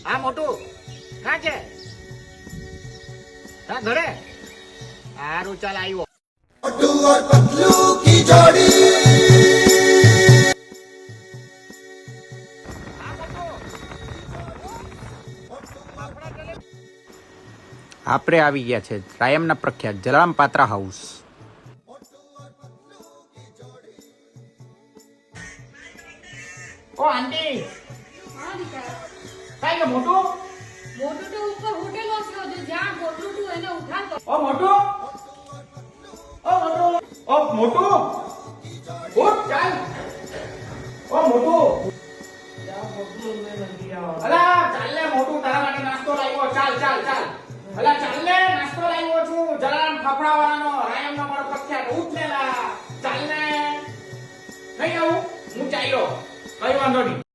હા મોટું ક્યાં છે? હા ઘરે. સારું ચાલ આવ્યો. मोटू और पतलू की जोड़ी। હા મોટું. આપણે આવી ગયા છે રાયમના પ્રખ્યાત જલારામ પાત્રા હાઉસ. ઓ આંટી હા દીકરા કઈ ગયો મોટું? મોટું તો ઉપર હોટેલ છે જો જ્યાં ગોટલું તું એને ઉઠાડ ઓ મોટું. ઓ મોટું. ઓ મોટું. ઉઠ ચાલ. ઓ મોટું. અલા ચાલ લે મોટું તારા માટે નાસ્તો લાવ્યો ચાલ ચાલ ચાલ. અલા ચાલ લે નાસ્તો લાવ્યો છું જલારામ ફફડાવાળાનો રાયમનો મારો પ્રખ્યાત ઉઠ ને લા ચાલ ને. નહીં આવું હું ચાલ્યો કઈ વાંધો નહીં.